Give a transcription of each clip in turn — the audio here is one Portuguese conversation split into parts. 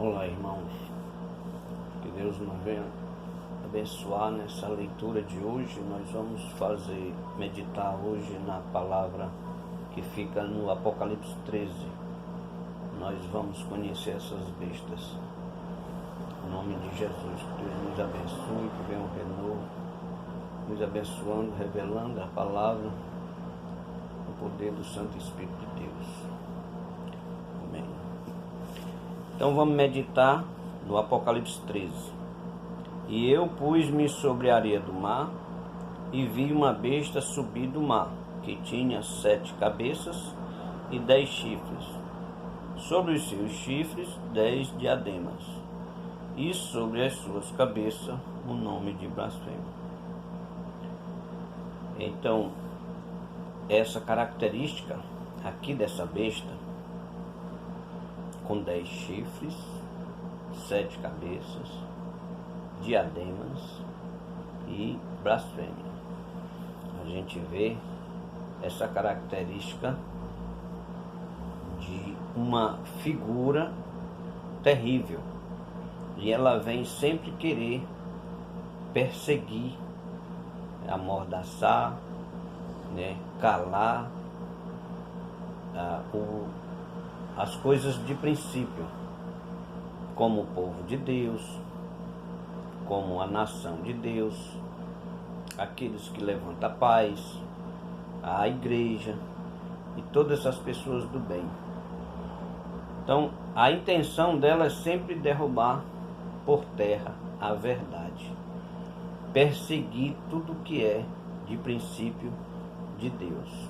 Olá, irmãos, que Deus nos venha abençoar nessa leitura de hoje. Nós vamos meditar hoje na palavra que fica no Apocalipse 13. Nós vamos conhecer essas bestas. Em nome de Jesus, que Deus nos abençoe, que venha um renovo, nos abençoando, revelando a palavra, o poder do Santo Espírito de Deus. Amém. Então vamos meditar no Apocalipse 13. E eu pus-me sobre a areia do mar, e vi uma besta subir do mar, que tinha 7 cabeças e 10 chifres. Sobre os seus chifres 10 diademas, e sobre as suas cabeças o nome de blasfêmia. Então, essa característica aqui dessa besta, com 10 chifres, 7 cabeças, diademas e blasfêmia. A gente vê essa característica de uma figura terrível, e ela vem sempre querer perseguir, amordaçar, calar as coisas de princípio, como o povo de Deus, como a nação de Deus, aqueles que levantam a paz, a igreja e todas essas pessoas do bem. Então, a intenção dela é sempre derrubar por terra a verdade, perseguir tudo que é de princípio de Deus.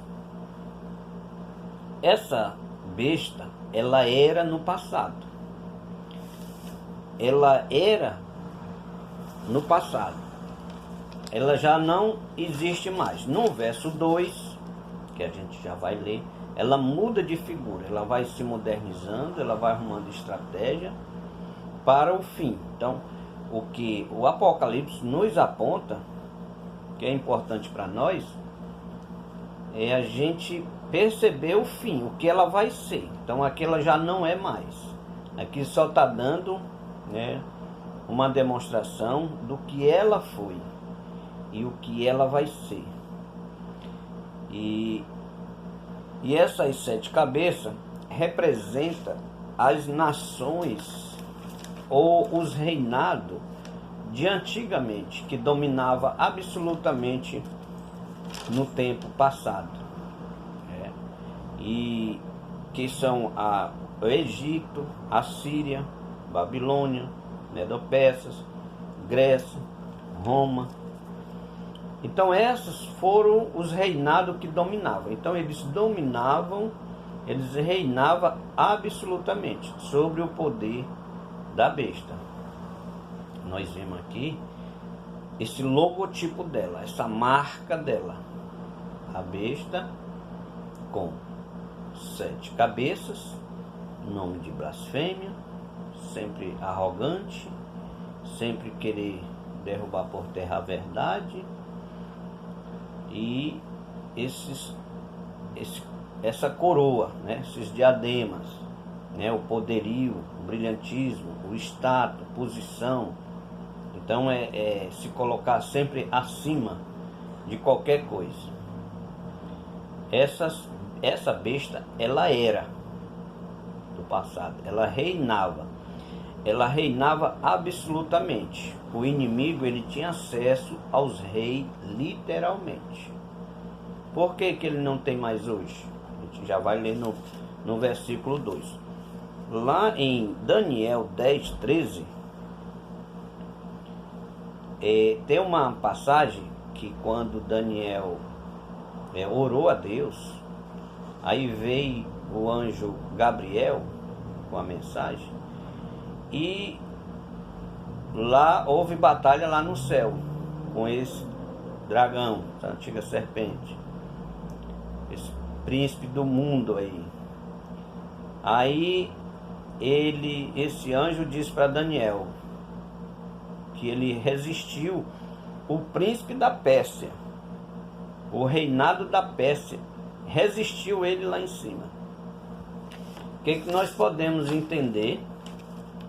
Essa besta, ela era no passado. Ela era no passado. Ela já não existe mais. No verso 2, que a gente já vai ler, ela muda de figura, ela vai se modernizando, ela vai arrumando estratégia para o fim. Então, o que o Apocalipse nos aponta, que é importante para nós, é a gente perceber o fim, o que ela vai ser. Então, aqui ela já não é mais. Aqui só está dando, uma demonstração do que ela foi e o que ela vai ser. E essas 7 cabeças representam as nações ou os reinados de antigamente, que dominava absolutamente no tempo passado, e que são o Egito, a Síria, Babilônia, Medo-Persas, Grécia, Roma. Então esses foram os reinados que dominavam. Então eles reinavam absolutamente sobre o poder da besta. Nós vemos aqui esse logotipo dela, essa marca dela, a besta com 7 cabeças, nome de blasfêmia, sempre arrogante, sempre querer derrubar por terra a verdade, e essa coroa, esses diademas, o poderio, o brilhantismo, o status, posição. Então se colocar sempre acima de qualquer coisa. Essa besta, ela era do passado, ela reinava absolutamente. O inimigo, ele tinha acesso aos reis literalmente. Por que ele não tem mais hoje? A gente já vai ler no versículo 2. Lá em Daniel 10, 13, tem uma passagem que quando Daniel orou a Deus, aí veio o anjo Gabriel com a mensagem, e lá houve batalha lá no céu com esse dragão, essa antiga serpente, esse príncipe do mundo aí. Aí esse anjo disse para Daniel que ele resistiu o príncipe da Pérsia, o reinado da Pérsia, resistiu ele lá em cima. O que nós podemos entender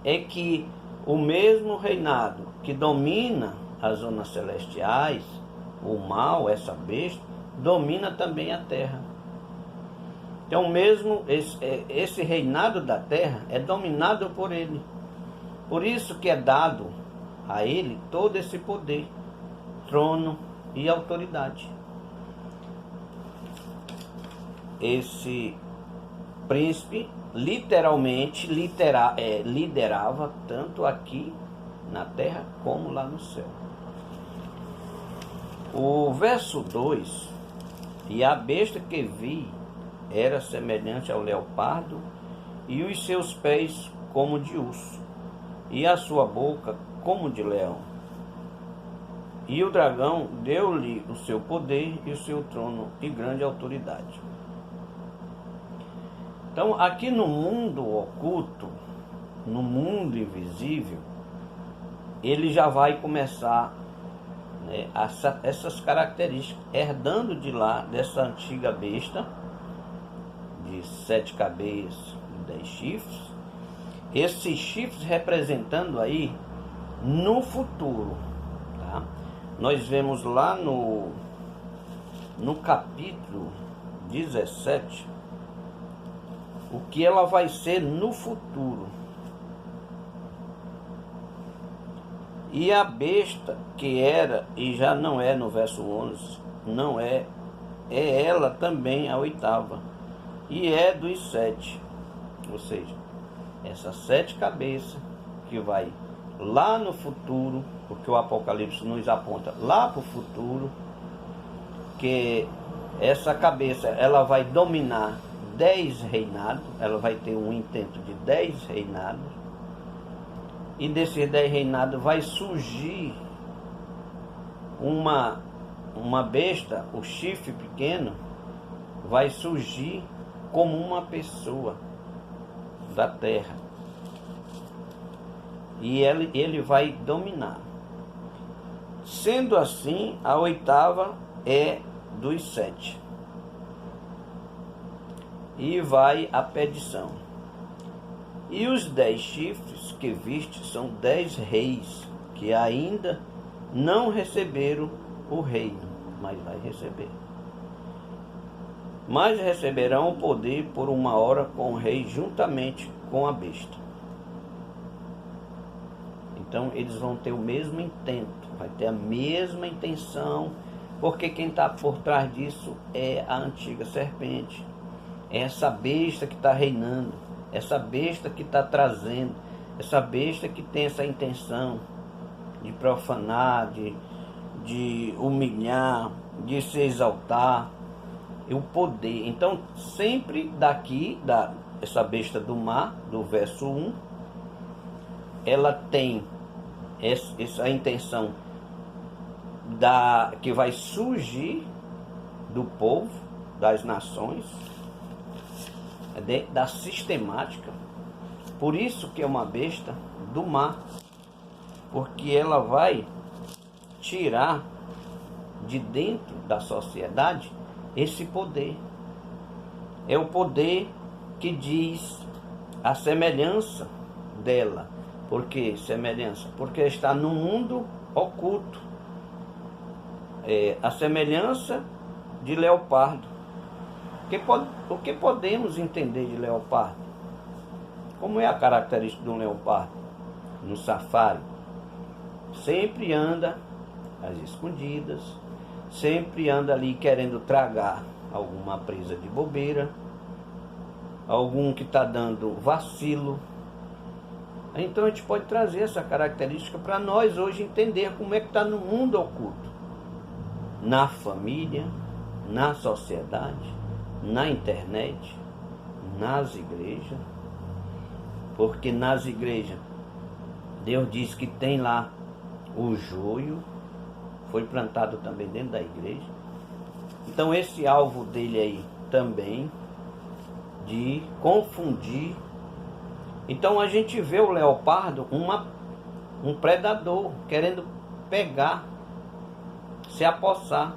é que o mesmo reinado que domina as zonas celestiais, o mal, essa besta, domina também a terra. Então mesmo esse reinado da terra é dominado por ele. Por isso que é dado a ele todo esse poder, trono e autoridade. Esse príncipe literalmente liderava tanto aqui na terra como lá no céu. O verso 2: e a besta que vi era semelhante ao leopardo, e os seus pés como de urso, e a sua boca como de leão. E o dragão deu-lhe o seu poder e o seu trono e grande autoridade. Então, aqui no mundo oculto, no mundo invisível, ele já vai começar, né, essas características, herdando de lá, dessa antiga besta, de 7 cabeças e 10 chifres, esses chifres representando aí no futuro, tá? Nós vemos lá no capítulo 17, o que ela vai ser no futuro. E a besta que era, e já não é no verso 11, não é ela também a 8ª, e é dos 7, ou seja, essas 7 cabeças que vai lá no futuro, porque o Apocalipse nos aponta lá para o futuro, que essa cabeça ela vai dominar 10 reinados, ela vai ter um intento de 10 reinados, e desses 10 reinados vai surgir uma besta, o chifre pequeno, vai surgir como uma pessoa da terra, e ele vai dominar. Sendo assim, a 8ª é dos 7, e vai a perdição. E os 10 chifres que viste são 10 reis, que ainda não receberam o reino, mas vai receber. Mas receberão o poder por 1 hora com o rei, juntamente com a besta. Então eles vão ter o mesmo intento, vai ter a mesma intenção, porque quem está por trás disso é a antiga serpente, é essa besta que está reinando, essa besta que está trazendo, essa besta que tem essa intenção de profanar, de humilhar, de se exaltar, e o poder. Então sempre daqui, essa besta do mar, do verso 1, ela tem essa intenção que vai surgir do povo, das nações, da sistemática. Por isso que é uma besta do mar, porque ela vai tirar de dentro da sociedade esse poder. É o poder que diz a semelhança dela. Por que semelhança? Porque está no mundo oculto. A semelhança de leopardo. O que podemos entender de leopardo? Como é a característica de um leopardo? No safari, sempre anda às escondidas, sempre anda ali querendo tragar alguma presa de bobeira, algum que está dando vacilo. Então a gente pode trazer essa característica para nós hoje entender como é que está no mundo oculto, na família, na sociedade, na internet, nas igrejas. Porque nas igrejas Deus diz que tem lá o joio, foi plantado também dentro da igreja. Então esse alvo dele aí também, de confundir. Então a gente vê o leopardo um predador, querendo pegar, se apossar.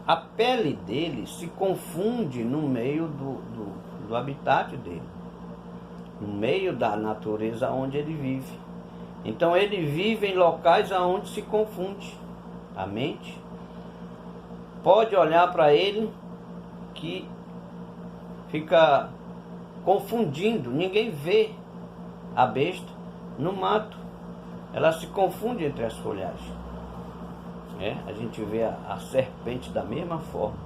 A pele dele se confunde no meio do habitat dele. no meio da natureza onde ele vive. Então ele vive em locais onde se confunde a mente. Pode olhar para ele que fica confundindo, ninguém vê a besta no mato, ela se confunde entre as folhagens. A gente vê a serpente da mesma forma,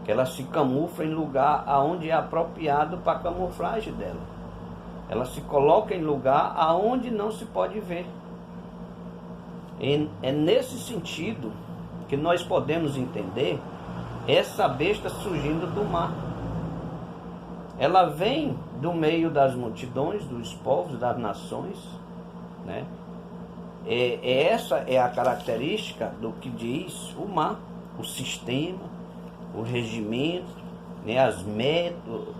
que ela se camufla em lugar aonde é apropriado para a camuflagem dela. Ela se coloca em lugar aonde não se pode ver. É nesse sentido que nós podemos entender essa besta surgindo do mar. Ela vem do meio das multidões, dos povos, das nações, né? Essa é a característica do que diz o mar, o sistema, o regimento, né? As métodos,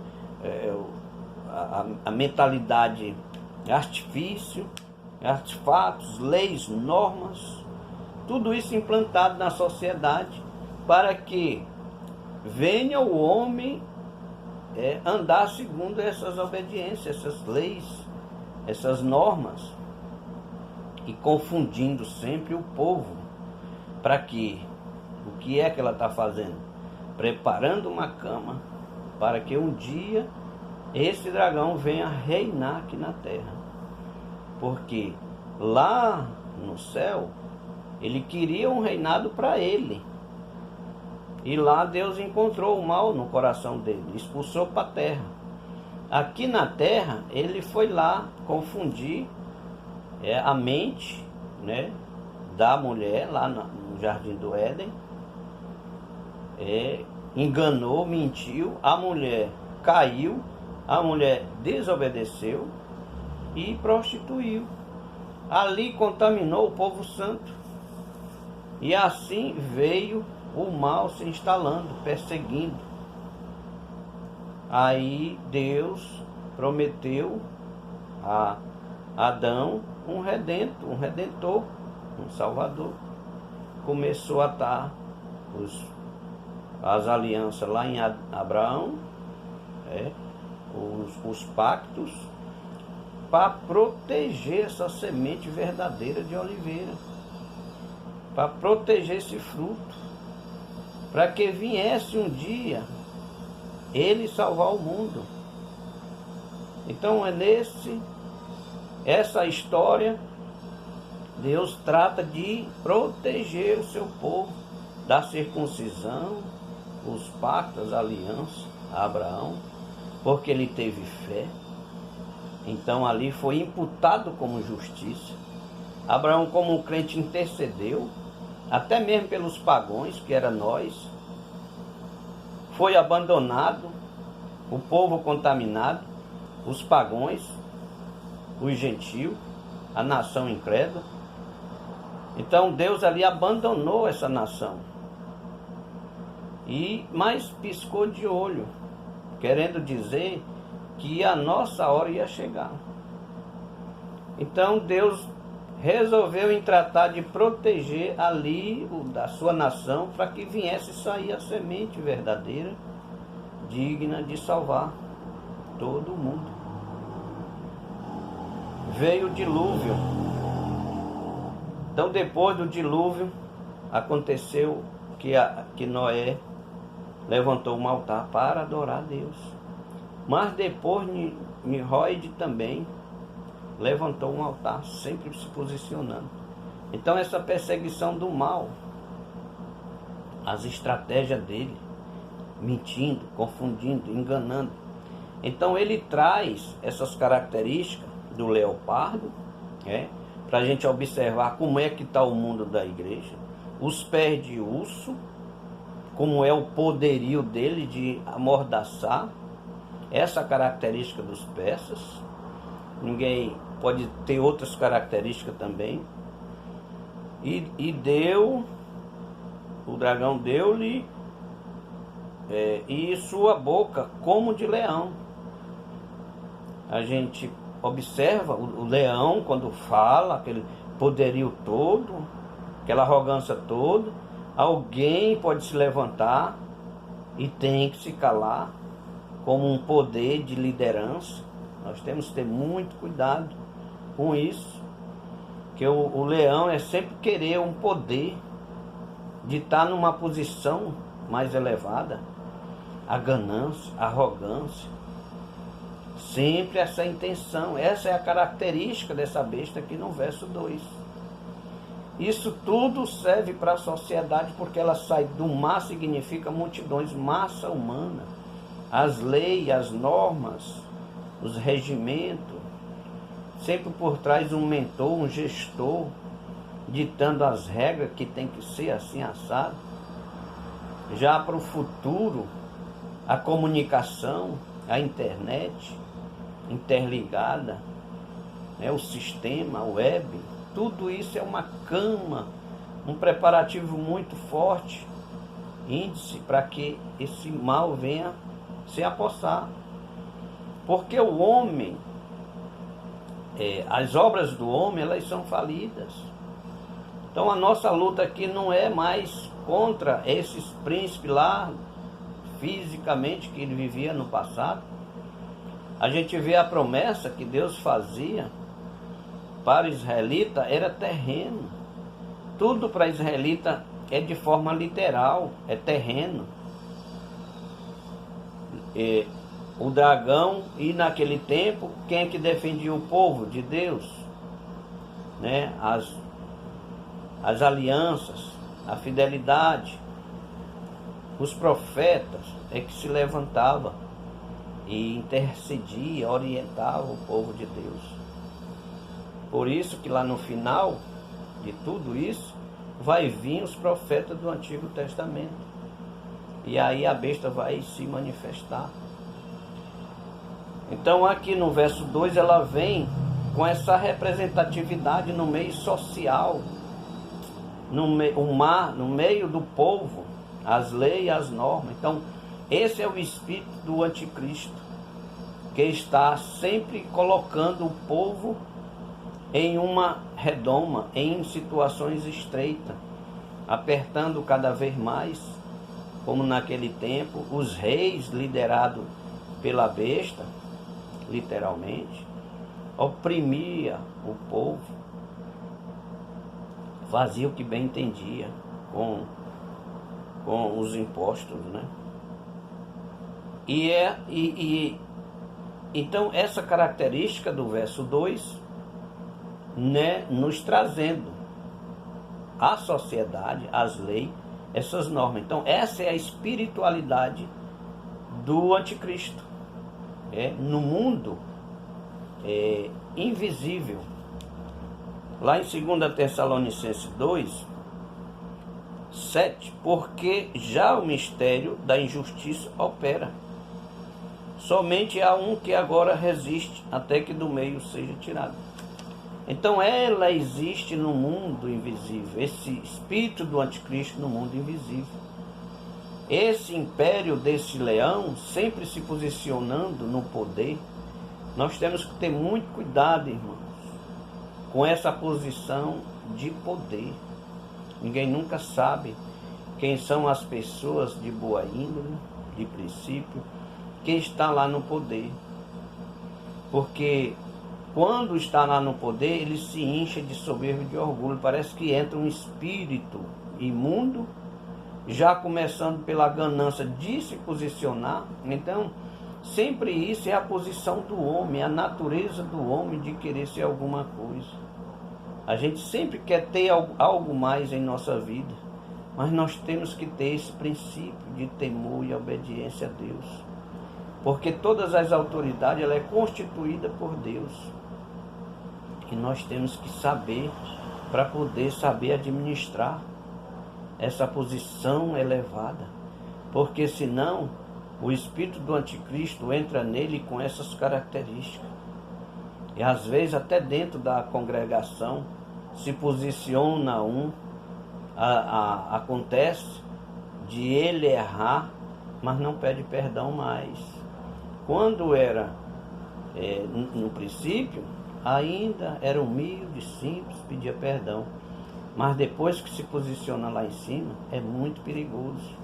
a mentalidade, artifício, artefatos, leis, normas, tudo isso implantado na sociedade para que venha o homem andar segundo essas obediências, essas leis, essas normas, e confundindo sempre o povo, para que, o que é que ela está fazendo? Preparando uma cama, para que um dia esse dragão venha reinar aqui na terra. Porque lá no céu, ele queria um reinado para ele, e lá Deus encontrou o mal no coração dele, expulsou para a terra. Aqui na terra, ele foi lá confundir a mente, né, da mulher, lá no Jardim do Éden. Enganou, mentiu, a mulher caiu, a mulher desobedeceu e prostituiu. Ali contaminou o povo santo. E assim veio o mal se instalando, perseguindo. Aí Deus prometeu a Adão um redentor, um salvador. Começou a estar as alianças lá em Abraão, os pactos, para proteger essa semente verdadeira de oliveira, para proteger esse fruto, para que viesse um dia ele salvar o mundo. Então essa história, Deus trata de proteger o seu povo da circuncisão, os pactos, a aliança a Abraão, porque ele teve fé. Então ali foi imputado como justiça. Abraão, como um crente, intercedeu, até mesmo pelos pagãos, que era nós. Foi abandonado, o povo contaminado, os pagãos, os gentios, a nação incrédula. Então Deus ali abandonou essa nação, mas piscou de olho, querendo dizer que a nossa hora ia chegar. Então Deus resolveu em tratar de proteger ali da sua nação, para que viesse sair a semente verdadeira, digna de salvar todo mundo. Veio o dilúvio. Então depois do dilúvio aconteceu que Noé levantou um altar para adorar a Deus. Mas depois Nimrod também levantou um altar, sempre se posicionando. Então essa perseguição do mal, as estratégias dele, mentindo, confundindo, enganando. Então ele traz essas características do leopardo, para a gente observar como é que está o mundo da igreja. Os pés de urso, como é o poderio dele de amordaçar, essa característica dos persas. Ninguém pode ter outras características também. E o dragão deu-lhe e sua boca como de leão. A gente observa o leão quando fala, aquele poderio todo, aquela arrogância toda. Alguém pode se levantar e tem que se calar, como um poder de liderança, Nós temos que ter muito cuidado com isso, que o leão é sempre querer um poder de estar numa posição mais elevada, a ganância, a arrogância, sempre essa intenção. Essa é a característica dessa besta aqui no verso 2. Isso tudo serve para a sociedade, porque ela sai do mar, significa multidões, massa humana, as leis, as normas, os regimentos, sempre por trás um mentor, um gestor, ditando as regras que tem que ser assim, assado. Já para o futuro, a comunicação, a internet interligada, o sistema, a web, tudo isso é uma cama, um preparativo muito forte, índice para que esse mal venha se apossar. Porque o homem, as obras do homem, elas são falidas. Então a nossa luta aqui não é mais contra esses príncipes lá, fisicamente, que ele vivia no passado. A gente vê a promessa que Deus fazia para o israelita, era terreno. Tudo para israelita é de forma literal, é terreno. O dragão, e naquele tempo, quem é que defendia o povo de Deus? As alianças, a fidelidade. Os profetas é que se levantavam e intercedia, orientava o povo de Deus. Por isso que lá no final de tudo isso, vai vir os profetas do Antigo Testamento. E aí a besta vai se manifestar. Então aqui no verso 2 ela vem com essa representatividade no meio social, no meio do povo, as leis e as normas. Então esse é o espírito do anticristo, que está sempre colocando o povo em uma redoma, em situações estreitas, apertando cada vez mais, como naquele tempo, os reis liderados pela besta, literalmente, oprimia o povo, fazia o que bem entendia com os impostos, Então essa característica do verso 2, nos trazendo a sociedade, as leis, essas normas. Então essa é a espiritualidade do anticristo, no mundo invisível. Lá em 2 Tessalonicenses 2, 7, porque já o mistério da injustiça opera. Somente há um que agora resiste, até que do meio seja tirado. Então ela existe no mundo invisível, esse espírito do anticristo no mundo invisível. Esse império desse leão, sempre se posicionando no poder. Nós temos que ter muito cuidado, irmãos, com essa posição de poder. Ninguém nunca sabe quem são as pessoas de boa índole, de princípio, que está lá no poder. Porque quando está lá no poder, ele se enche de soberba e de orgulho. Parece que entra um espírito imundo, já começando pela ganância de se posicionar. Então, sempre isso é a posição do homem, a natureza do homem de querer ser alguma coisa. A gente sempre quer ter algo mais em nossa vida, mas nós temos que ter esse princípio de temor e obediência a Deus. Porque todas as autoridades, ela é constituída por Deus. E nós temos que saber, para poder saber administrar essa posição elevada. Porque senão, o espírito do anticristo entra nele com essas características. E às vezes até dentro da congregação se posiciona acontece de ele errar, mas não pede perdão mais. Quando era no princípio, ainda era humilde, simples, pedia perdão. Mas depois que se posiciona lá em cima, é muito perigoso.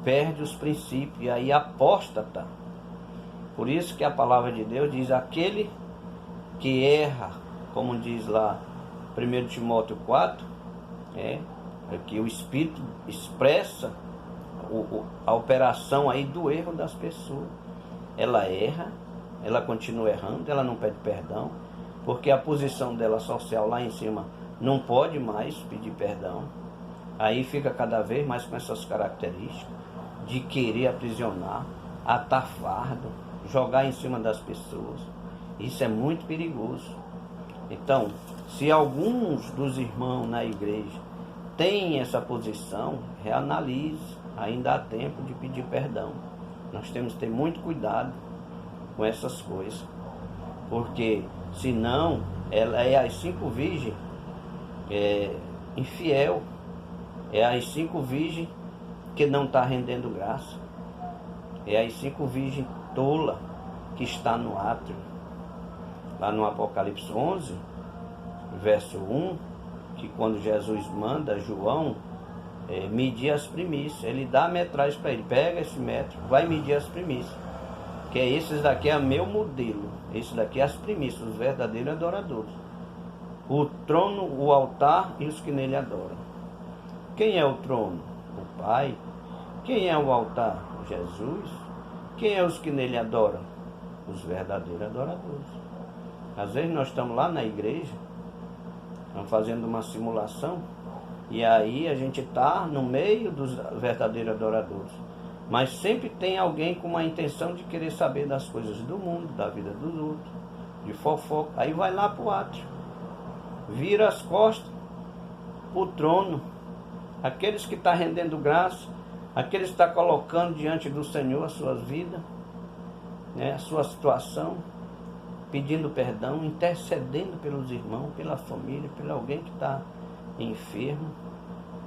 Perde os princípios, e aí apóstata. Por isso que a palavra de Deus diz: aquele que erra, como diz lá 1 Timóteo 4, é que o Espírito expressa a operação aí do erro das pessoas. Ela erra, ela continua errando, ela não pede perdão, porque a posição dela social lá em cima não pode mais pedir perdão. Aí fica cada vez mais com essas características de querer aprisionar, atar fardo, jogar em cima das pessoas. Isso é muito perigoso. Então, se alguns dos irmãos na igreja têm essa posição, reanalise, ainda há tempo de pedir perdão. Nós temos que ter muito cuidado com essas coisas, porque senão ela é as 5 virgens infiel, é as 5 virgens que não está rendendo graça, é as 5 virgens tola que está no átrio. Lá no Apocalipse 11, verso 1, que quando Jesus manda João medir as primícias, ele dá a metragem para ele: pega esse metro, vai medir as primícias, que esses daqui é meu modelo, esse daqui é as primícias, os verdadeiros adoradores, o trono, o altar e os que nele adoram. Quem é o trono? O Pai. Quem é o altar? Jesus. Quem é os que nele adoram? Os verdadeiros adoradores. Às vezes nós estamos lá na igreja, estamos fazendo uma simulação, e aí a gente está no meio dos verdadeiros adoradores, mas sempre tem alguém com uma intenção de querer saber das coisas do mundo, da vida dos outros, de fofoca. Aí vai lá para o átrio, vira as costas para o trono. Aqueles que estão rendendo graça, aqueles que estão colocando diante do Senhor as suas vidas, a sua situação, pedindo perdão, intercedendo pelos irmãos, pela família, por alguém que está enfermo.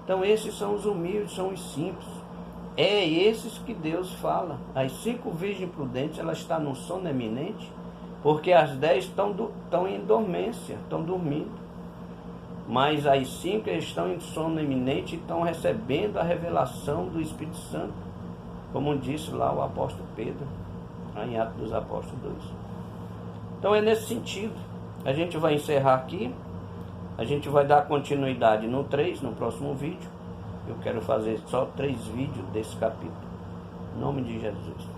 Então esses são os humildes, são os simples. É esses que Deus fala. As 5 virgens prudentes, elas estão no sono eminente, porque as 10 estão em dormência, estão dormindo. Mas as 5 estão em sono eminente e estão recebendo a revelação do Espírito Santo, como disse lá o apóstolo Pedro, lá em Atos dos Apóstolos 2. Então é nesse sentido. A gente vai encerrar aqui. A gente vai dar continuidade no 3, no próximo vídeo. Eu quero fazer só 3 vídeos desse capítulo. Em nome de Jesus.